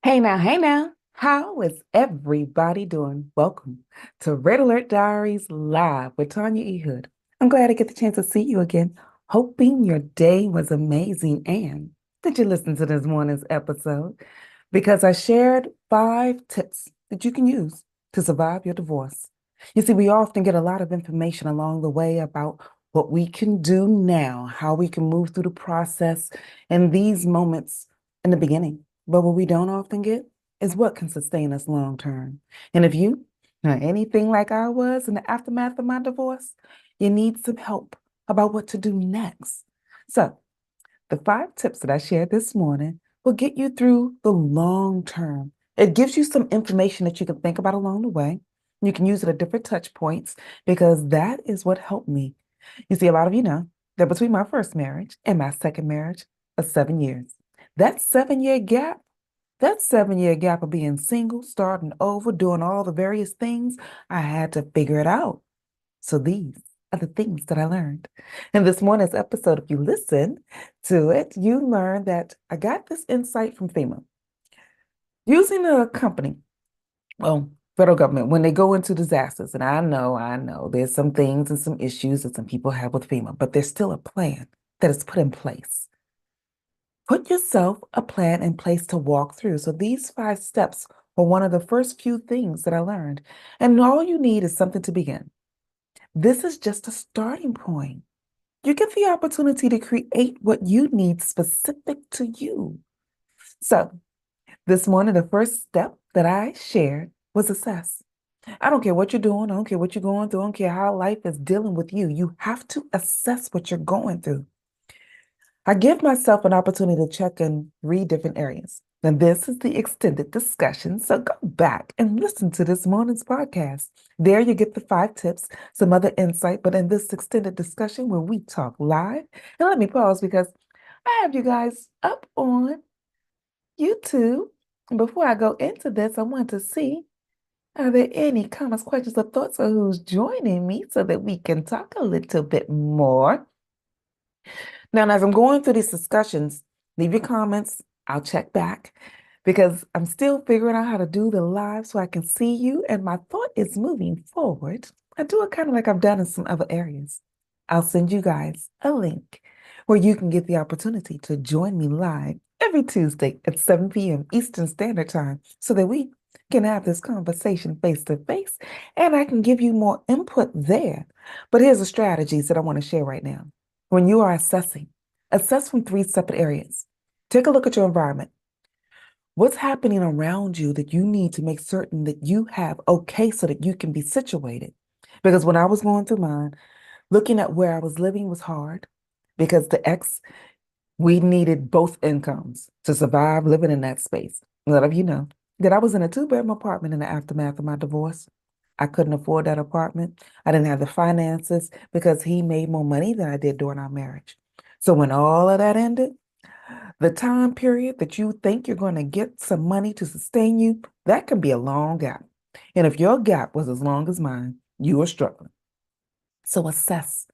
Hey now, how is everybody doing? Welcome to Red Alert Diaries Live with Tanya E. Hood. I'm glad to get the chance to see you again, hoping your day was amazing and that you listened to this morning's episode because I shared 5 tips that you can use to survive your divorce. You see, we often get a lot of information along the way about what we can do now, how we can move through the process in these moments in the beginning. But what we don't often get is what can sustain us long term. And if you are anything like I was in the aftermath of my divorce, you need some help about what to do next. So, the 5 tips that I shared this morning will get you through the long term. It gives you some information that you can think about along the way. You can use it at different touch points because that is what helped me. You see, a lot of you know that between my first marriage and my second marriage of 7 years, that 7 year gap, that 7 year gap of being single, starting over, doing all the various things, I had to figure it out. So these are the things that I learned. In this morning's episode, if you listen to it, you learn that I got this insight from FEMA. Using a company, well, federal government, when they go into disasters, and I know, there's some things and some issues that some people have with FEMA, but there's still a plan that is put in place. Put yourself a plan in place to walk through. So these 5 steps were one of the first few things that I learned. And all you need is something to begin. This is just a starting point. You get the opportunity to create what you need specific to you. So, this morning, the first step that I shared was assess. I don't care what you're doing. I don't care what you're going through. I don't care how life is dealing with you. You have to assess what you're going through. I give myself an opportunity to check and read different areas. And this is the extended discussion. So go back and listen to this morning's podcast. There you get the 5 tips, some other insight, but in this extended discussion where we talk live, and let me pause because I have you guys up on YouTube. Before I go into this, I want to see, are there any comments, questions, or thoughts on who's joining me so that we can talk a little bit more? Now, as I'm going through these discussions, leave your comments. I'll check back because I'm still figuring out how to do the live so I can see you. And my thought is moving forward. I do it kind of like I've done in some other areas. I'll send you guys a link where you can get the opportunity to join me live every Tuesday at 7 p.m. Eastern Standard Time so that we can have this conversation face to face and I can give you more input there. But here's the strategies that I want to share right now. When you are assessing, assess from 3 separate areas. Take a look at your environment. What's happening around you that you need to make certain that you have okay so that you can be situated? Because when I was going through mine, looking at where I was living was hard because we needed both incomes to survive living in that space. A lot of you know that I was in a 2 bedroom apartment in the aftermath of my divorce. I couldn't afford that apartment. I didn't have the finances because he made more money than I did during our marriage. So when all of that ended, the time period that you think you're going to get some money to sustain you, that can be a long gap. And if your gap was as long as mine, you are struggling. So assess,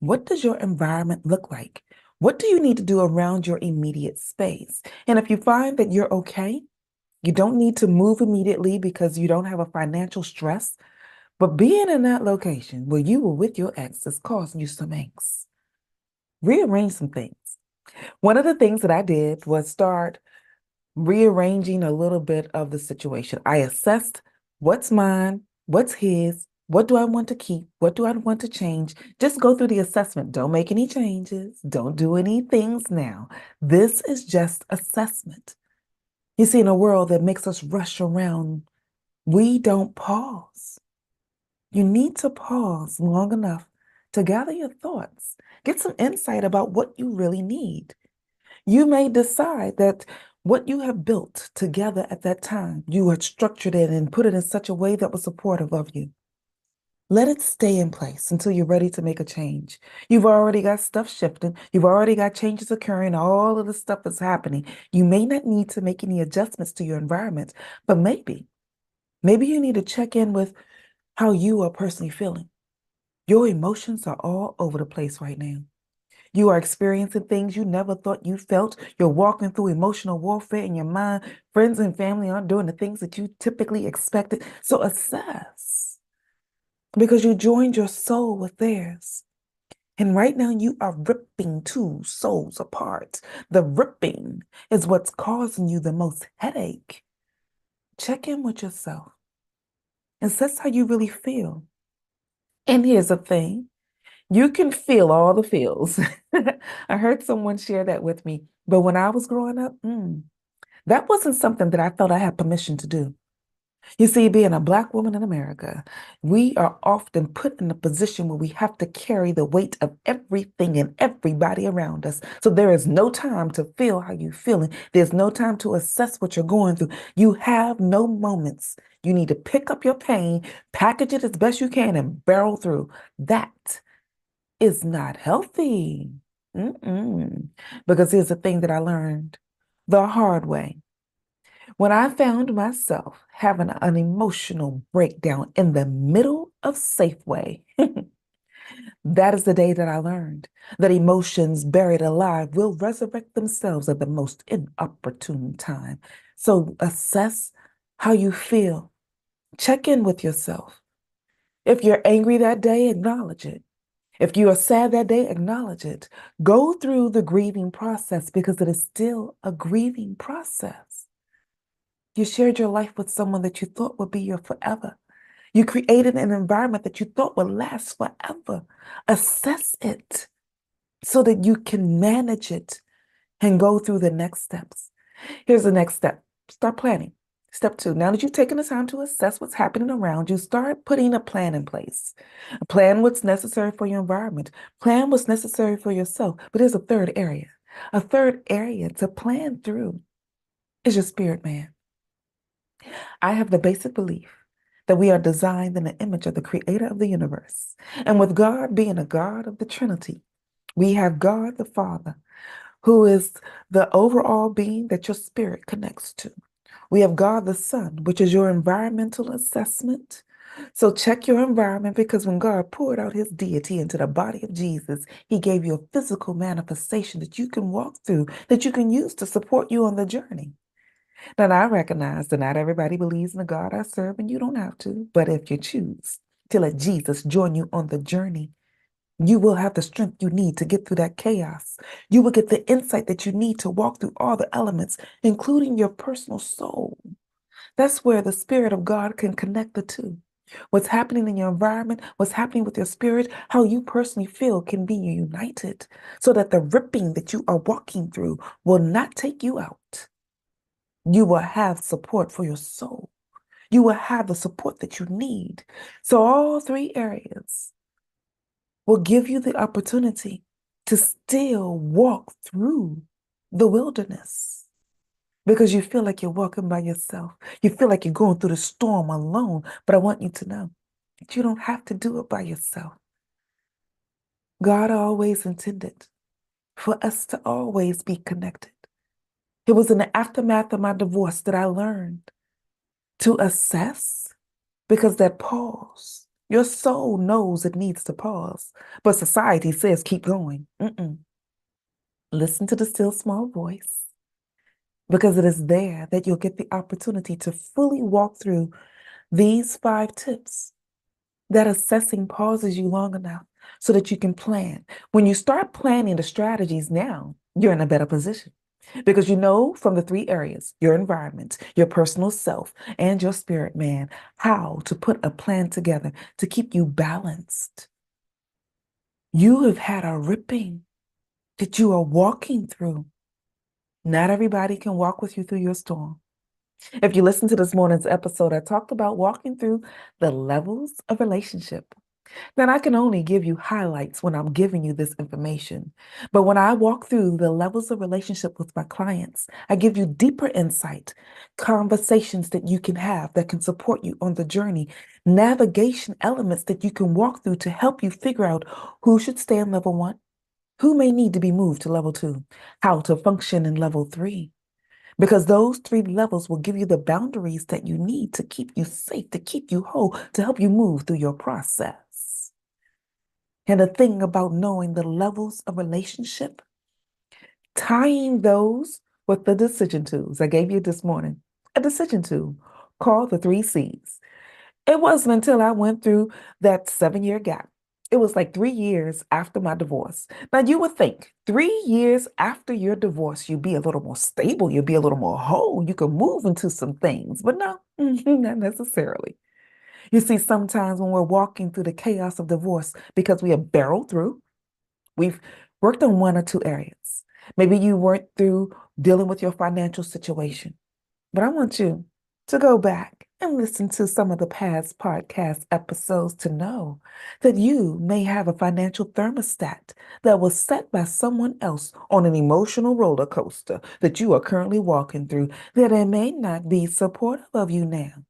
what does your environment look like? What do you need to do around your immediate space? And if you find that you're okay, you don't need to move immediately because you don't have a financial stress. But being in that location where you were with your ex is causing you some angst. Rearrange some things. One of the things that I did was start rearranging a little bit of the situation. I assessed what's mine, what's his, what do I want to keep, what do I want to change. Just go through the assessment. Don't make any changes. Don't do any things now. This is just assessment. You see, in a world that makes us rush around, we don't pause. You need to pause long enough to gather your thoughts, get some insight about what you really need. You may decide that what you have built together at that time, you had structured it and put it in such a way that was supportive of you. Let it stay in place until you're ready to make a change. You've already got stuff shifting. You've already got changes occurring. All of the stuff is happening. You may not need to make any adjustments to your environment, but maybe you need to check in with how you are personally feeling. Your emotions are all over the place right now. You are experiencing things you never thought you felt. You're walking through emotional warfare in your mind. Friends and family aren't doing the things that you typically expected. So assess because you joined your soul with theirs. And right now, you are ripping two souls apart. The ripping is what's causing you the most headache. Check in with yourself. Assess how you really feel. And here's the thing, you can feel all the feels. I heard someone share that with me. But when I was growing up, that wasn't something that I felt I had permission to do. You see, being a Black woman in America, we are often put in a position where we have to carry the weight of everything and everybody around us. So there is no time to feel how you're feeling. There's no time to assess what you're going through. You have no moments. You need to pick up your pain, package it as best you can, and barrel through. That is not healthy. Mm-mm. Because here's the thing that I learned the hard way. When I found myself having an emotional breakdown in the middle of Safeway, that is the day that I learned that emotions buried alive will resurrect themselves at the most inopportune time. So assess how you feel. Check in with yourself. If you're angry that day, acknowledge it. If you are sad that day, acknowledge it. Go through the grieving process because it is still a grieving process. You shared your life with someone that you thought would be your forever. You created an environment that you thought would last forever. Assess it so that you can manage it and go through the next steps. Here's the next step. Start planning. Step 2, now that you've taken the time to assess what's happening around you, start putting a plan in place. Plan what's necessary for your environment. Plan what's necessary for yourself. But there's a third area. A third area to plan through is your spirit man. I have the basic belief that we are designed in the image of the creator of the universe. And with God being a God of the Trinity, we have God the Father, who is the overall being that your spirit connects to. We have God the Son, which is your environmental assessment. So check your environment because when God poured out his deity into the body of Jesus, he gave you a physical manifestation that you can walk through, that you can use to support you on the journey. Now, I recognize that not everybody believes in the God I serve, and you don't have to. But if you choose to let Jesus join you on the journey, you will have the strength you need to get through that chaos. You will get the insight that you need to walk through all the elements, including your personal soul. That's where the Spirit of God can connect the two. What's happening in your environment, what's happening with your spirit, how you personally feel can be united so that the ripping that you are walking through will not take you out. You will have support for your soul. You will have the support that you need. So all three areas will give you the opportunity to still walk through the wilderness because you feel like you're walking by yourself. You feel like you're going through the storm alone. But I want you to know that you don't have to do it by yourself. God always intended for us to always be connected. It was in the aftermath of my divorce that I learned to assess because that pause, your soul knows it needs to pause, but society says keep going. Listen to the still small voice because it is there that you'll get the opportunity to fully walk through these 5 tips that assessing pauses you long enough so that you can plan. When you start planning the strategies now, you're in a better position because you know from the 3 areas, your environment, your personal self, and your spirit man, how to put a plan together to keep you balanced. You have had a ripping that you are walking through. Not everybody can walk with you through your storm. If you listen to this morning's episode, I talked about walking through the levels of relationship. Now, I can only give you highlights when I'm giving you this information. But when I walk through the levels of relationship with my clients, I give you deeper insight, conversations that you can have that can support you on the journey, navigation elements that you can walk through to help you figure out who should stay in level 1, who may need to be moved to level 2, how to function in level 3. Because those 3 levels will give you the boundaries that you need to keep you safe, to keep you whole, to help you move through your process. And the thing about knowing the levels of relationship, tying those with the decision tools I gave you this morning, a decision tool called the 3 C's. It wasn't until I went through that 7 year gap. It was like 3 years after my divorce. Now, you would think 3 years after your divorce, you'd be a little more stable, you'd be a little more whole, you could move into some things, but no, not necessarily. You see, sometimes when we're walking through the chaos of divorce, because we have barreled through, we've worked on one or two areas. Maybe you worked through dealing with your financial situation. But I want you to go back and listen to some of the past podcast episodes to know that you may have a financial thermostat that was set by someone else on an emotional roller coaster that you are currently walking through, that it may not be supportive of you now.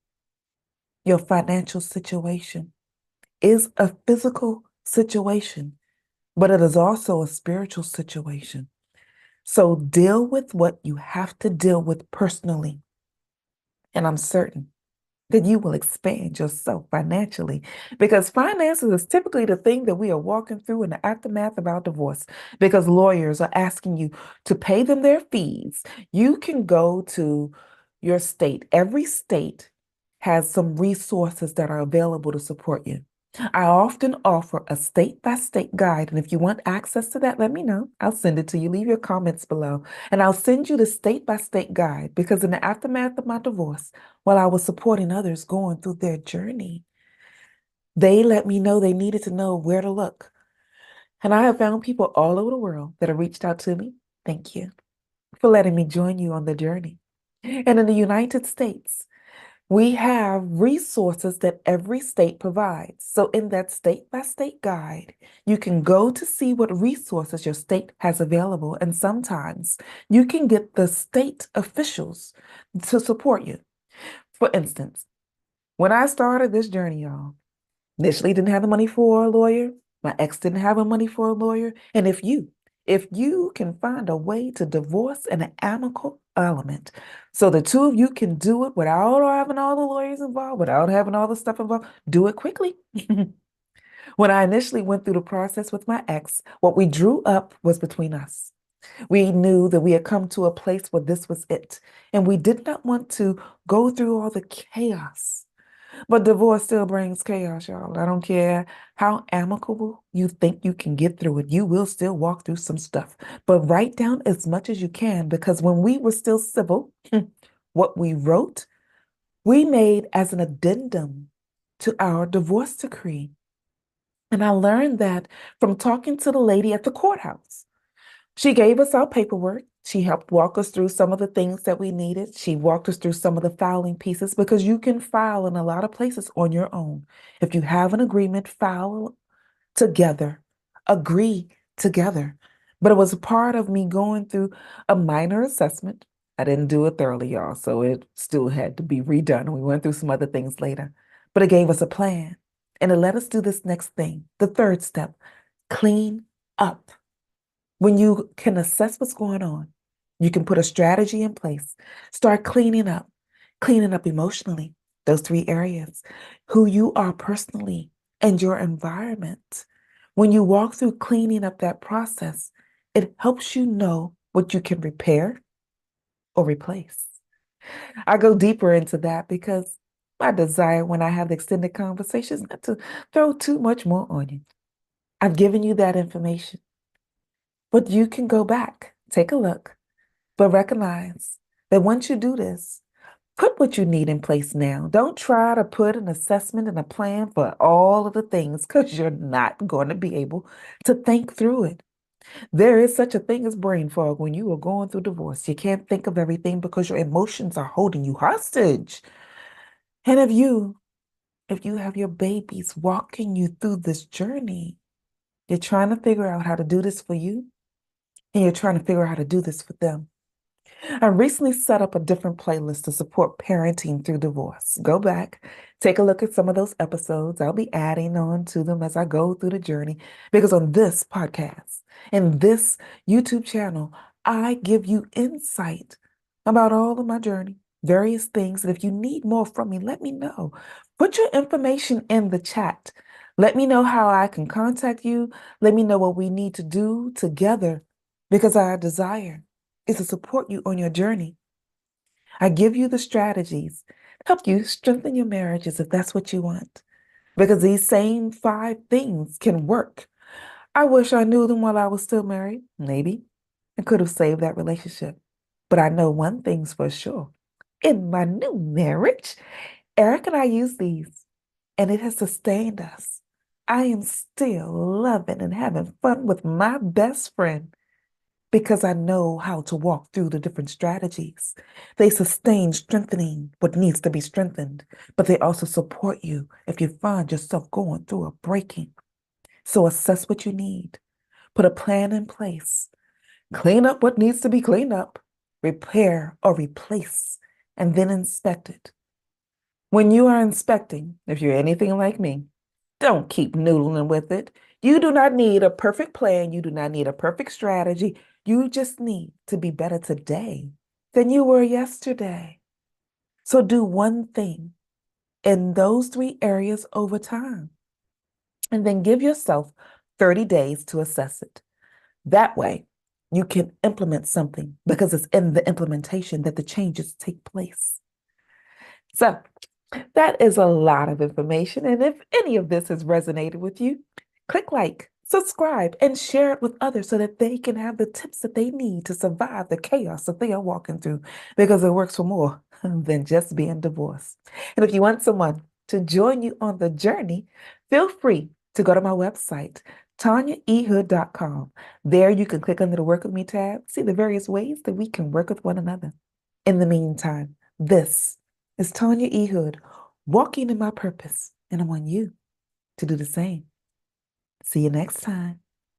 Your financial situation is a physical situation, but it is also a spiritual situation. So deal with what you have to deal with personally. And I'm certain that you will expand yourself financially, because finances is typically the thing that we are walking through in the aftermath of our divorce, because lawyers are asking you to pay them their fees. You can go to your state. Every state has some resources that are available to support you. I often offer a state by state guide, and if you want access to that, let me know. I'll send it to you. Leave your comments below, and I'll send you the state by state guide, because in the aftermath of my divorce, while I was supporting others going through their journey, they let me know they needed to know where to look. And I have found people all over the world that have reached out to me. Thank you for letting me join you on the journey. And in the United States, we have resources that every state provides. So in that state by state guide, you can go to see what resources your state has available. And sometimes you can get the state officials to support you. For instance, when I started this journey, y'all, initially didn't have the money for a lawyer. My ex didn't have the money for a lawyer. And if you can find a way to divorce in an amicable element, so the two of you can do it without having all the lawyers involved, without having all the stuff involved, do it quickly. When I initially went through the process with my ex, what we drew up was between us. We knew that we had come to a place where this was it, and we did not want to go through all the chaos. But divorce still brings chaos, y'all. I don't care how amicable you think you can get through it. You will still walk through some stuff. But write down as much as you can, because when we were still civil, what we wrote, we made as an addendum to our divorce decree. And I learned that from talking to the lady at the courthouse. She gave us our paperwork. She helped walk us through some of the things that we needed. She walked us through some of the filing pieces, because you can file in a lot of places on your own. If you have an agreement, file together, agree together. But it was a part of me going through a minor assessment. I didn't do it thoroughly, y'all, so it still had to be redone. We went through some other things later, but it gave us a plan, and it let us do this next thing, the third step: clean up. When you can assess what's going on, you can put a strategy in place. Start cleaning up emotionally, those 3 areas, who you are personally, and your environment. When you walk through cleaning up that process, it helps you know what you can repair or replace. I go deeper into that because my desire when I have the extended conversations not to throw too much more on you. I've given you that information. But you can go back, take a look, but recognize that once you do this, put what you need in place now. Don't try to put an assessment and a plan for all of the things, because you're not going to be able to think through it. There is such a thing as brain fog when you are going through divorce. You can't think of everything because your emotions are holding you hostage. And if you have your babies walking you through this journey, you're trying to figure out how to do this for you, and you're trying to figure out how to do this for them. I recently set up a different playlist to support parenting through divorce. Go back, take a look at some of those episodes. I'll be adding on to them as I go through the journey, because on this podcast and this YouTube channel, I give you insight about all of my journey, various things. And if you need more from me, let me know. Put your information in the chat. Let me know how I can contact you. Let me know what we need to do together because our desire is to support you on your journey. I give you the strategies, help you strengthen your marriages if that's what you want, because these same 5 things can work. I wish I knew them while I was still married. Maybe I could have saved that relationship. But I know one thing's for sure. In my new marriage, Eric and I use these, and it has sustained us. I am still loving and having fun with my best friend because I know how to walk through the different strategies. They sustain strengthening what needs to be strengthened, but they also support you if you find yourself going through a breaking. So assess what you need, put a plan in place, clean up what needs to be cleaned up, repair or replace, and then inspect it. When you are inspecting, if you're anything like me, don't keep noodling with it. You do not need a perfect plan. You do not need a perfect strategy. You just need to be better today than you were yesterday. So do one thing in those 3 areas over time, and then give yourself 30 days to assess it. That way, you can implement something because it's in the implementation that the changes take place. So, that is a lot of information. And if any of this has resonated with you, click like, subscribe, and share it with others so that they can have the tips that they need to survive the chaos that they are walking through because it works for more than just being divorced. And if you want someone to join you on the journey, feel free to go to my website, tanyaehood.com. There you can click under the Work With Me tab, see the various ways that we can work with one another. In the meantime, this is Tanya Ehud, walking in my purpose, and I want you to do the same. See you next time.